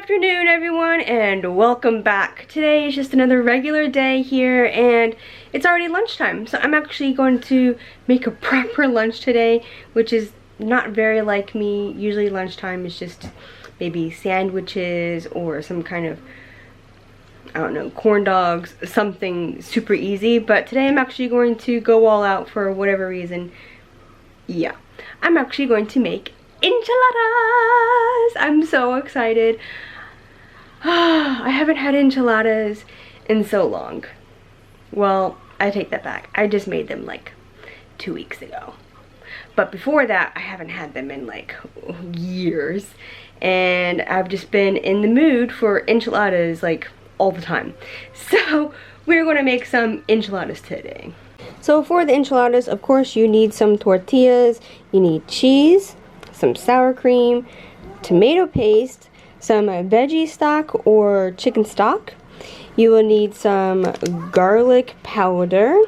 afternoon, everyone, and welcome back. Today is just another regular day here, and it's already lunchtime, so I'm actually going to make a proper lunch today, which is not very like me. Usually lunchtime is just maybe sandwiches or some kind of, I don't know, corn dogs, something super easy, but today I'm actually going to go all out for whatever reason. Yeah, I'm actually going to make enchiladas! I'm so excited. I haven't had enchiladas in so long. Well, I take that back. I just made them like 2 weeks ago. But before that, I haven't had them in like years. And I've just been in the mood for enchiladas like all the time. So we're gonna make some enchiladas today. So for the enchiladas, of course, you need some tortillas, you need cheese, some sour cream, tomato paste, some veggie stock or chicken stock. You will need some garlic powder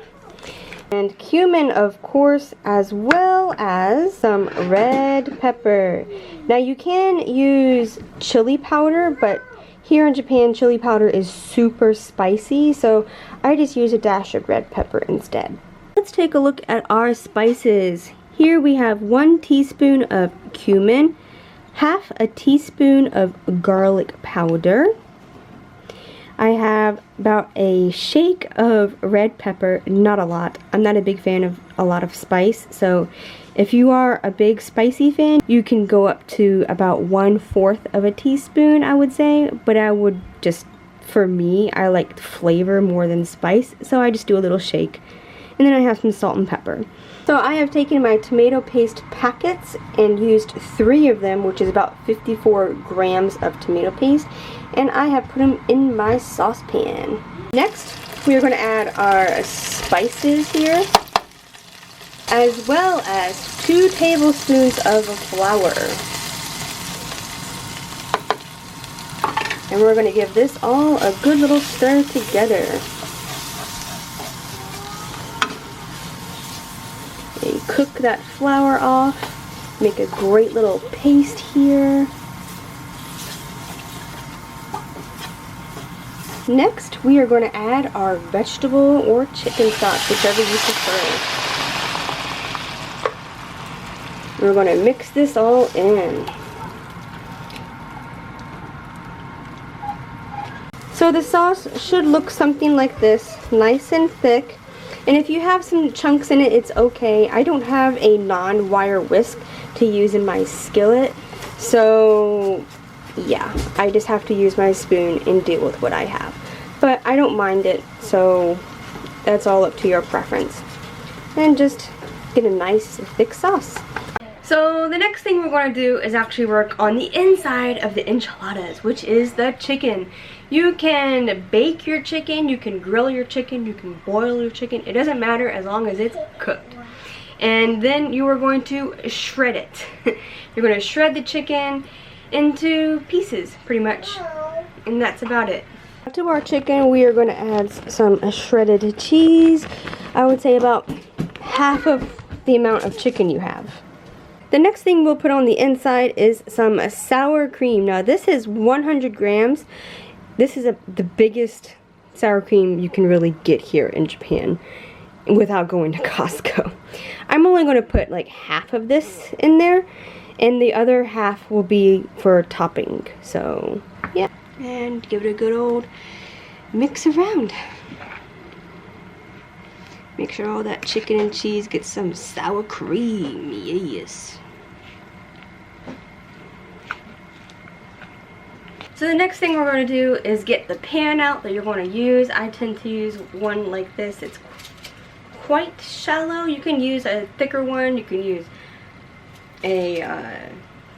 and cumin, of course, as well as some red pepper. Now you can use chili powder, but here in Japan chili powder is super spicy, so I just use a dash of red pepper instead. Let's take a look at our spices. Here we have 1 teaspoon of cumin, half a teaspoon of garlic powder. I have about a shake of red pepper, not a lot. I'm not a big fan of a lot of spice, so if you are a big spicy fan, you can go up to about 1/4 of a teaspoon, I would say, but I would just, for me, I like flavor more than spice, so I just do a little shake. And then I have some salt and pepper. So I have taken my tomato paste packets and used 3 of them, which is about 54 grams of tomato paste, and I have put them in my saucepan. Next, we are going to add our spices here, as well as 2 tablespoons of flour. And we're going to give this all a good little stir together. And cook that flour off, make a great little paste here. Next, we are going to add our vegetable or chicken stock, whichever you prefer. We're going to mix this all in. So the sauce should look something like this, nice and thick. And if you have some chunks in it, it's okay. I don't have a non-wire whisk to use in my skillet, so yeah, I just have to use my spoon and deal with what I have. But I don't mind it, so that's all up to your preference. And just get a nice thick sauce. So the next thing we're going to do is actually work on the inside of the enchiladas, which is the chicken. You can bake your chicken, you can grill your chicken, you can boil your chicken. It doesn't matter as long as it's cooked. And then you are going to shred it. You're going to shred the chicken into pieces, pretty much. And that's about it. To our chicken, we are going to add some shredded cheese. I would say about half of the amount of chicken you have. The next thing we'll put on the inside is some sour cream. Now this is 100 grams. This is the biggest sour cream you can really get here in Japan without going to Costco. I'm only going to put like half of this in there, and the other half will be for topping. So yeah, and give it a good old mix around. Make sure all that chicken and cheese gets some sour cream. Yes. So the next thing we're going to do is get the pan out that you're going to use. I tend to use one like this. It's quite shallow. You can use a thicker one. You can use a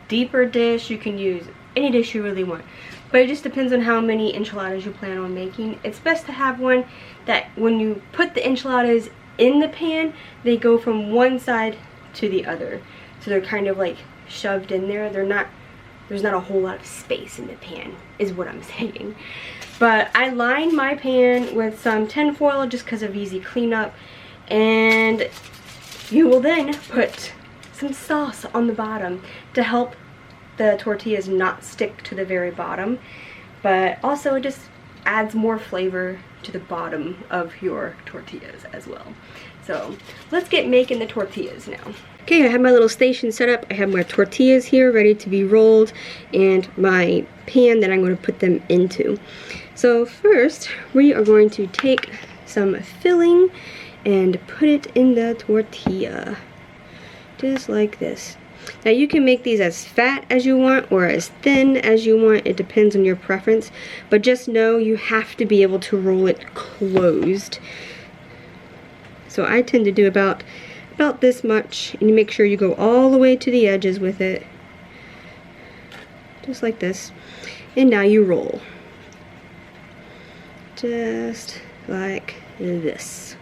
deeper dish. You can use any dish you really want. But it just depends on how many enchiladas you plan on making. It's best to have one that when you put the enchiladas in the pan, they go from one side to the other. So they're kind of like shoved in there. There's not a whole lot of space in the pan, is what I'm saying. But I lined my pan with some tin foil just because of easy cleanup. And you will then put some sauce on the bottom to help the tortillas not stick to the very bottom, but also it just adds more flavor to the bottom of your tortillas as well. So let's get making the tortillas now. Okay, I have my little station set up. I have my tortillas here ready to be rolled and my pan that I'm going to put them into. So first, we are going to take some filling and put it in the tortilla. Just like this. Now you can make these as fat as you want or as thin as you want. It depends on your preference. But just know you have to be able to roll it closed. So I tend to do about this much, and you make sure you go all the way to the edges with it, just like this. And now you roll, just like this,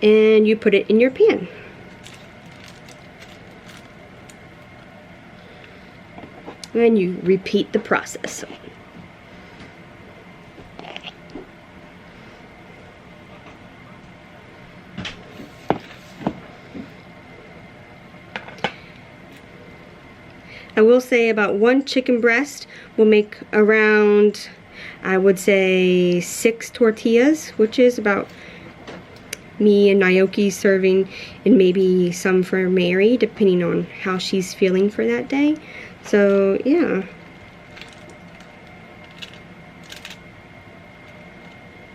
and you put it in your pan. And you repeat the process. I will say about 1 chicken breast will make around, I would say, 6 tortillas, which is about me and Naoki serving, and maybe some for Mary, depending on how she's feeling for that day. So, yeah.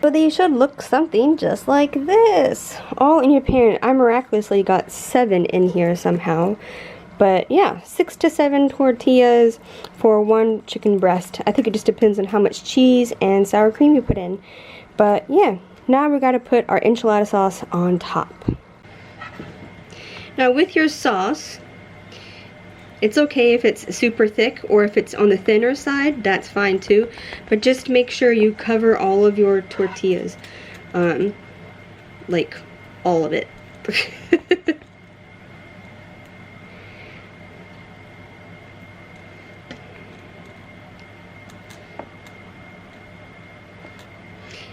So they should look something just like this. All in your pan. I miraculously got 7 in here somehow. But yeah, 6 to 7 tortillas for 1 chicken breast. I think it just depends on how much cheese and sour cream you put in. But yeah, now we gotta put our enchilada sauce on top. Now with your sauce, it's okay if it's super thick or if it's on the thinner side, that's fine too. But just make sure you cover all of your tortillas. Like all of it.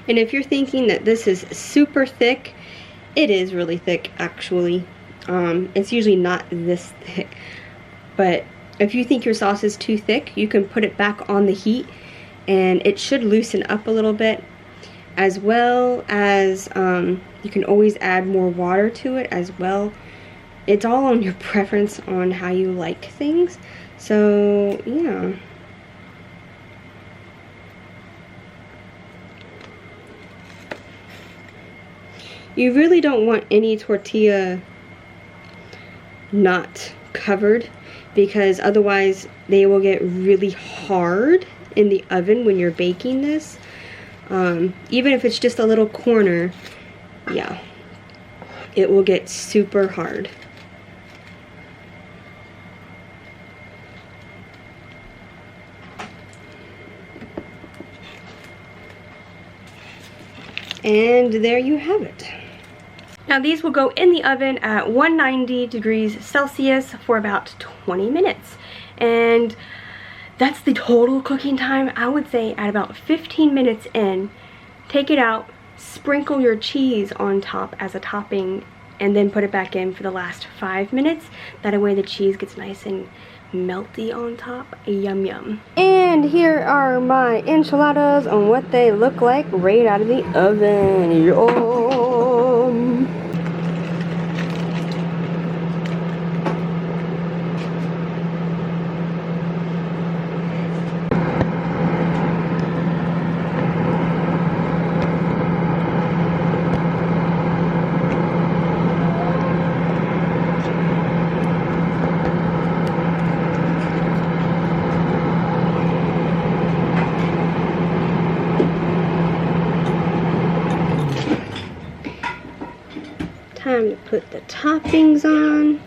And if you're thinking that this is super thick, it is really thick actually. It's usually not this thick. But if you think your sauce is too thick, you can put it back on the heat and it should loosen up a little bit. As well as you can always add more water to it as well. It's all on your preference on how you like things. So yeah. You really don't want any tortilla not covered, because otherwise they will get really hard in the oven when you're baking this. Even if it's just a little corner, yeah, it will get super hard. And there you have it. Now these will go in the oven at 190 degrees Celsius for about 20 minutes. And that's the total cooking time. I would say at about 15 minutes in, take it out, sprinkle your cheese on top as a topping, and then put it back in for the last 5 minutes. That way the cheese gets nice and melty on top. Yum yum. And here are my enchiladas on what they look like right out of the oven. Yum. Time to put the toppings on.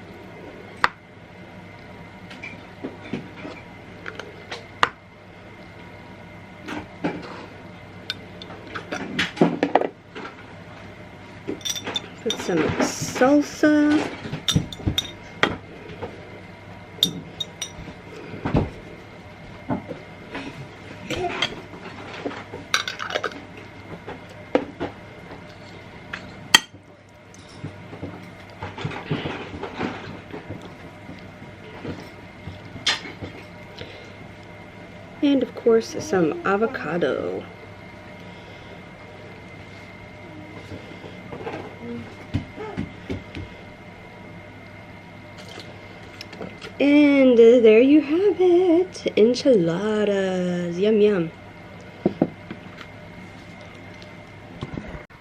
Put some salsa. course, some avocado. And there you have it, enchiladas, yum yum.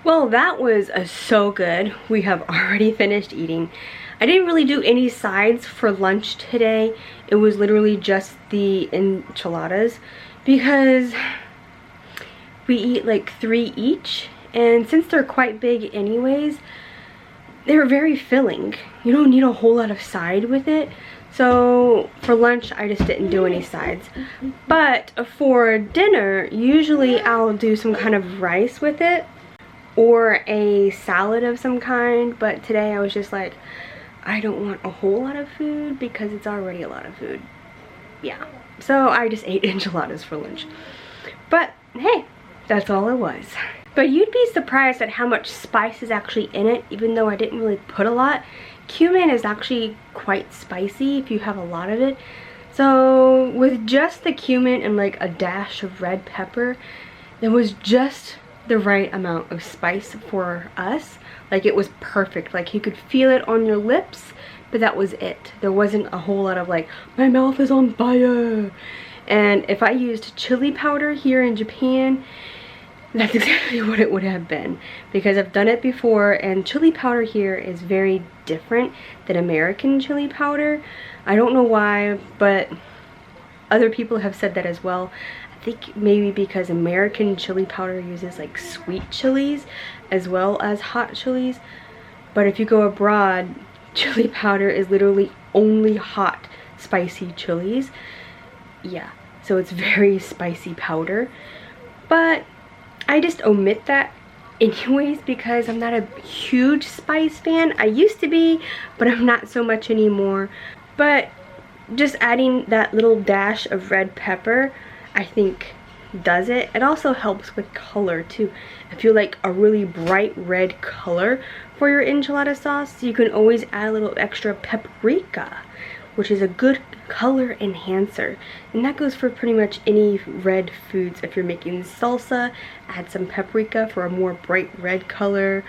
Well, that was so good. We have already finished eating. I didn't really do any sides for lunch today. It was literally just the enchiladas because we eat like 3 each, and since they're quite big anyways, they're very filling. You don't need a whole lot of side with it. So for lunch, I just didn't do any sides. But for dinner, usually I'll do some kind of rice with it or a salad of some kind. But today I was just like, I don't want a whole lot of food because it's already a lot of food. Yeah, so I just ate enchiladas for lunch. But hey, that's all it was. But you'd be surprised at how much spice is actually in it, even though I didn't really put a lot. Cumin is actually quite spicy if you have a lot of it. So with just the cumin and like a dash of red pepper, there was just the right amount of spice for us. Like it was perfect. Like you could feel it on your lips, but that was it. There wasn't a whole lot of like, my mouth is on fire. And if I used chili powder here in Japan, that's exactly what it would have been, because I've done it before, and chili powder here is very different than American chili powder. I don't know why, but other people have said that as well. I think maybe because American chili powder uses like sweet chilies as well as hot chilies, but if you go abroad, chili powder is literally only hot spicy chilies. Yeah, so it's very spicy powder, but I just omit that anyways because I'm not a huge spice fan. I used to be, but I'm not so much anymore. But just adding that little dash of red pepper, I think does it. It also helps with color too. If you like a really bright red color for your enchilada sauce, you can always add a little extra paprika, which is a good color enhancer, and that goes for pretty much any red foods. If you're making salsa, add some paprika for a more bright red color,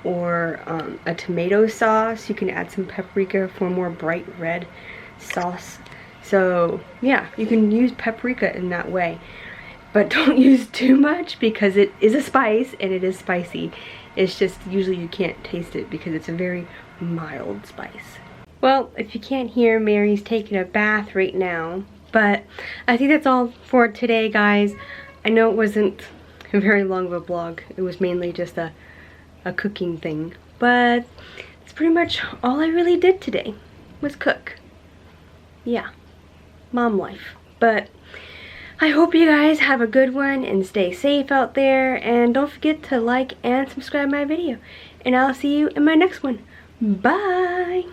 or a tomato sauce, you can add some paprika for a more bright red sauce. So yeah, you can use paprika in that way, but don't use too much because it is a spice and it is spicy. It's just usually you can't taste it because it's a very mild spice. Well, if you can't hear, Mary's taking a bath right now. But I think that's all for today, guys. I know it wasn't very long of a vlog. It was mainly just a cooking thing. But it's pretty much all I really did today was cook. Yeah, mom life. But I hope you guys have a good one and stay safe out there. And don't forget to like and subscribe my video. And I'll see you in my next one. Bye!